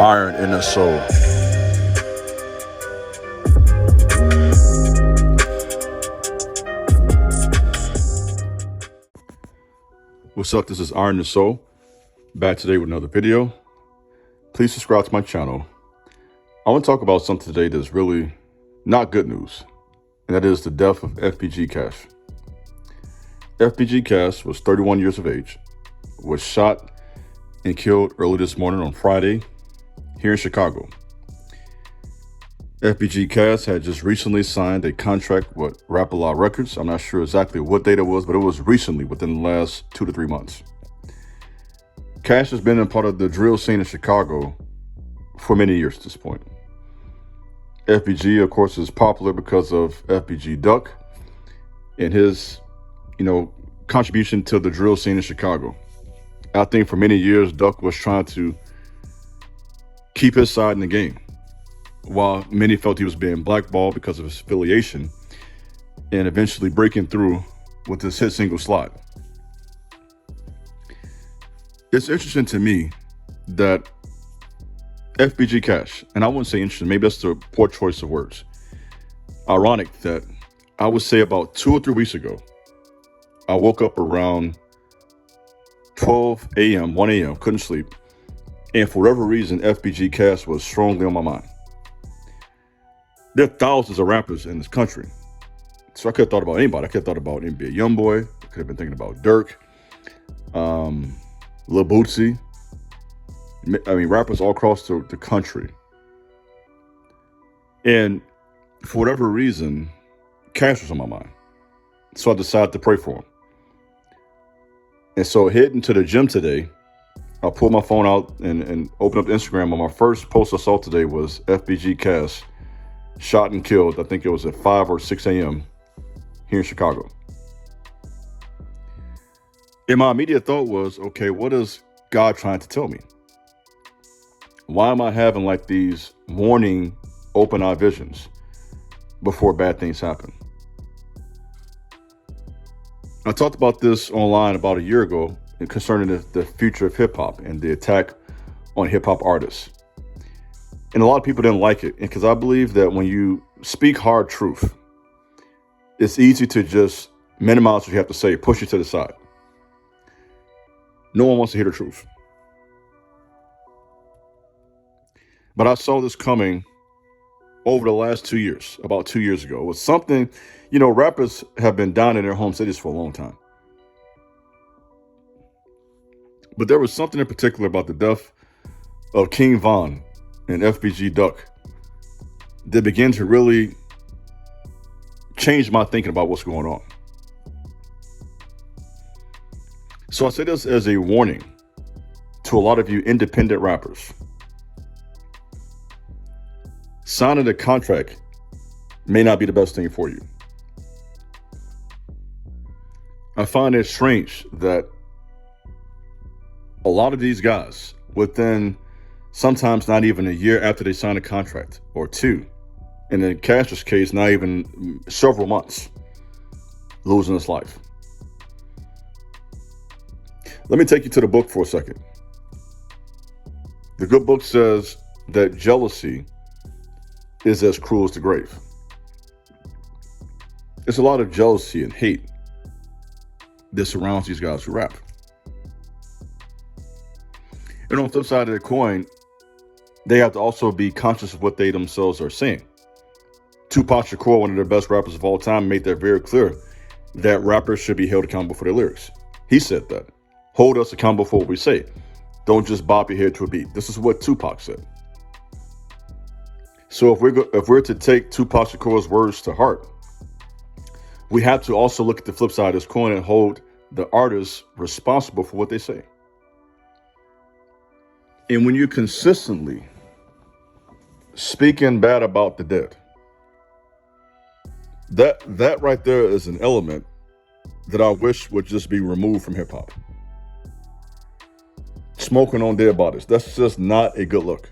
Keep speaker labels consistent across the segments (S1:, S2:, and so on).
S1: iron in their soul. What's up? This is Iron in the Soul, back today with another video. Please subscribe to my channel. I want to talk about something today that's really not good news, and that is the death of FBG Cash. FBG Cash was 31 years of age, was shot and killed early this morning on Friday here in Chicago. FBG Cash had just recently signed a contract with Rap-A-Lot Records. I'm not sure exactly what date it was, but it was recently, within the last 2 to 3 months. Cash has been a part of the drill scene in Chicago for many years at this point. FBG, of course, is popular because of FBG Duck and his, contribution to the drill scene in Chicago. I think for many years, Duck was trying to keep his side in the game, while many felt he was being blackballed because of his affiliation, and eventually breaking through with his hit single Slide. It's interesting to me that FBG Cash, and I wouldn't say interesting, maybe that's the poor choice of words. Ironic that I would say about 2 or 3 weeks ago, I woke up around 12 a.m., 1 a.m., couldn't sleep, and for whatever reason, FBG Cash was strongly on my mind. There are thousands of rappers in this country, so I could have thought about anybody. I could have thought about NBA Youngboy. I could have been thinking about Dirk, Lil Bootsy. Rappers all across the country. And for whatever reason, Cash was on my mind. So I decided to pray for him. And so heading to the gym today, I pulled my phone out and opened up Instagram. And my first post I saw today was FBG Cash shot and killed. I think it was at 5 or 6 a.m. here in Chicago. And my immediate thought was, okay, what is God trying to tell me? Why am I having like these morning open eye visions before bad things happen? I talked about this online about a year ago concerning the future of hip hop and the attack on hip hop artists. And a lot of people didn't like it, because I believe that when you speak hard truth, it's easy to just minimize what you have to say, push it to the side. No one wants to hear the truth. But I saw this coming over the last 2 years, about 2 years ago. It was something, rappers have been down in their home cities for a long time. But there was something in particular about the death of King Von and FBG Duck that began to really change my thinking about what's going on. So I say this as a warning to a lot of you independent rappers. Signing a contract may not be the best thing for you. I find it strange that a lot of these guys, within sometimes not even a year after they sign a contract, or 2, and in Cash's case, not even several months, losing his life. Let me take you to the book for a second. The good book says that jealousy is as cruel as the grave. There's a lot of jealousy and hate that surrounds these guys who rap. And on the flip side of the coin, they have to also be conscious of what they themselves are saying. Tupac Shakur, one of the best rappers of all time, made that very clear, that rappers should be held accountable for their lyrics. He said that. Hold us accountable for what we say. Don't just bop your head to a beat. This is what Tupac said. So if we're to take Tupac Shakur's words to heart, we have to also look at the flip side of this coin and hold the artists responsible for what they say. And when you're consistently speaking bad about the dead, that right there is an element that I wish would just be removed from hip hop. Smoking on dead bodies, that's just not a good look.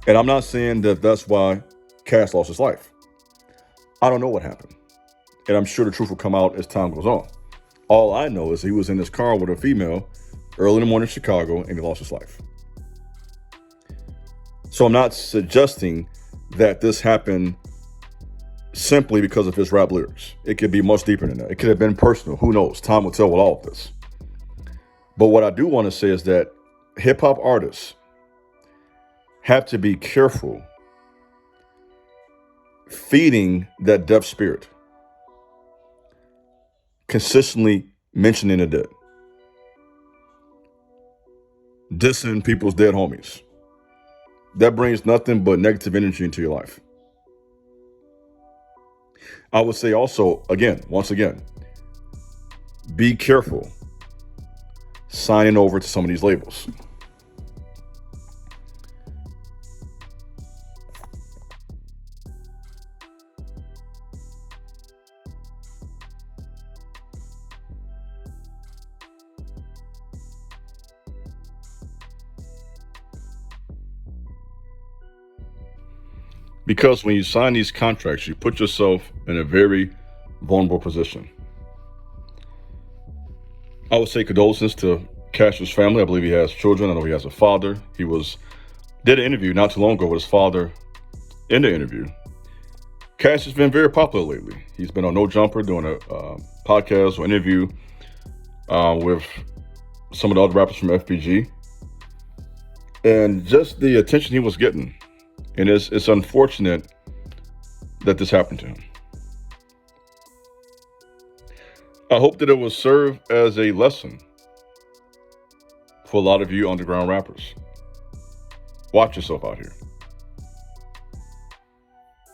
S1: And I'm not saying that that's why Cash lost his life. I don't know what happened. And I'm sure the truth will come out as time goes on. All I know is he was in his car with a female early in the morning in Chicago and he lost his life. So I'm not suggesting that this happened simply because of his rap lyrics. It could be much deeper than that. It could have been personal. Who knows? Time will tell with all of this. But what I do want to say is that hip hop artists have to be careful feeding that deaf spirit, consistently mentioning the dead, dissing people's dead homies. That brings nothing but negative energy into your life. I would say also, once again, be careful signing over to some of these labels. Because when you sign these contracts, you put yourself in a very vulnerable position. I would say condolences to Cash's family. I believe he has children. I know he has a father. He did an interview not too long ago with his father. In the interview, Cash has been very popular lately. He's been on No Jumper doing a podcast or interview with some of the other rappers from FBG. And just the attention he was getting. And it's unfortunate that this happened to him. I hope that it will serve as a lesson for a lot of you underground rappers. Watch yourself out here.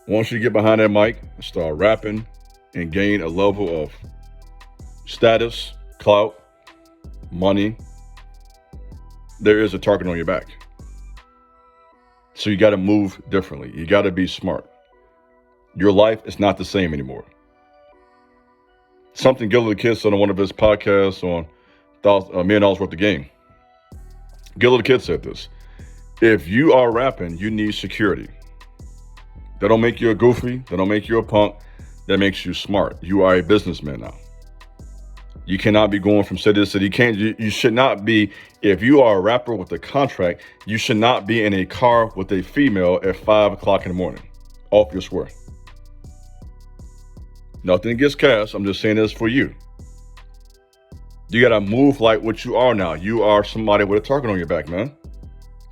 S1: Once you get behind that mic and start rapping and gain a level of status, clout, money, there is a target on your back. So you got to move differently. You got to be smart. Your life is not the same anymore. Something Gilly the Kid said on one of his podcasts on $1 Million Worth of Game. Gilly the Kid said this: if you are rapping, you need security. That don't make you a goofy. That don't make you a punk. That makes you smart. You are a businessman now. You cannot be going from city to city. You should not be, if you are a rapper with a contract, you should not be in a car with a female at 5 o'clock in the morning. Off your square. Nothing against Cash. I'm just saying this for you. You got to move like what you are now. You are somebody with a target on your back, man.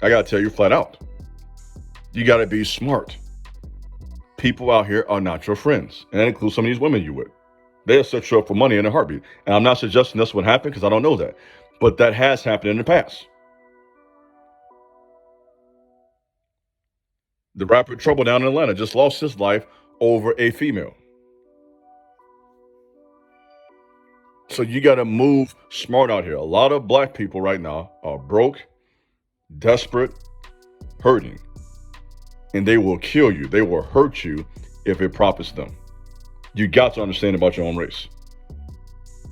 S1: I got to tell you flat out. You got to be smart. People out here are not your friends. And that includes some of these women you with. They'll set you up for money in a heartbeat. And I'm not suggesting that's what happened because I don't know that. But that has happened in the past. The rapper Trouble down in Atlanta just lost his life over a female. So you got to move smart out here. A lot of black people right now are broke, desperate, hurting. And they will kill you. They will hurt you if it profits them. You got to understand about your own race.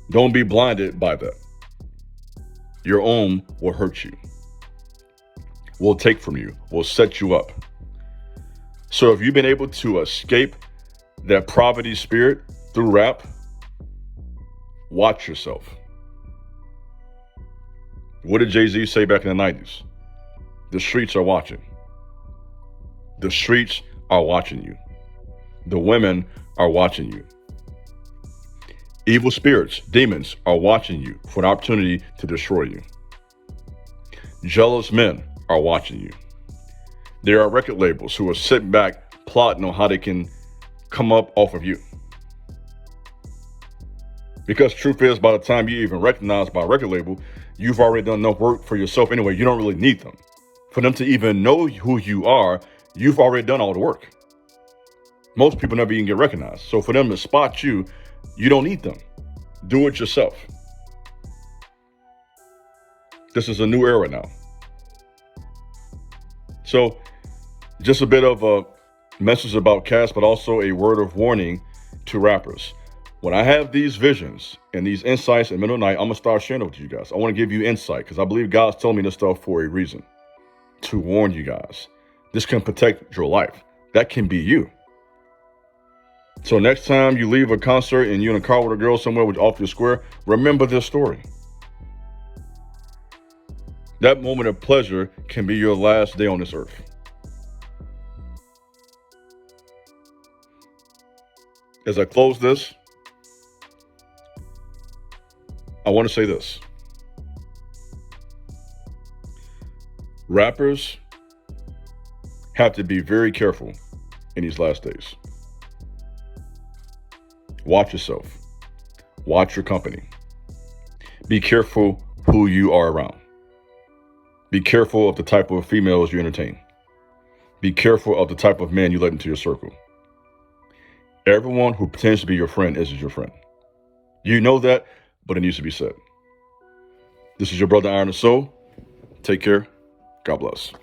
S1: Don't be blinded by that. Your own will hurt you, will take from you, will set you up. So if you've been able to escape that poverty spirit through rap, watch yourself. What did Jay-Z say back in the 90s? The streets are watching. The streets are watching you. The women are watching you. Evil spirits, demons are watching you for an opportunity to destroy you. Jealous men are watching you. There are record labels who are sitting back plotting on how they can come up off of you. Because truth is, by the time you even recognized by a record label, you've already done enough work for yourself anyway. You don't really need them. For them to even know who you are, you've already done all the work. Most people never even get recognized. So for them to spot you, you don't need them. Do it yourself. This is a new era now. So just a bit of a message about Cash, but also a word of warning to rappers. When I have these visions and these insights in the middle of the night, I'm going to start sharing it with you guys. I want to give you insight because I believe God's telling me this stuff for a reason. To warn you guys. This can protect your life. That can be you. So next time you leave a concert and you're in a car with a girl somewhere off your square, remember this story. That moment of pleasure can be your last day on this earth. As I close this, I want to say this. Rappers have to be very careful in these last days. Watch yourself. Watch your company. Be careful who you are around. Be careful of the type of females you entertain. Be careful of the type of man you let into your circle. Everyone who pretends to be your friend isn't your friend. You know that, but it needs to be said. This is your brother Iron and Soul. Take care. God bless.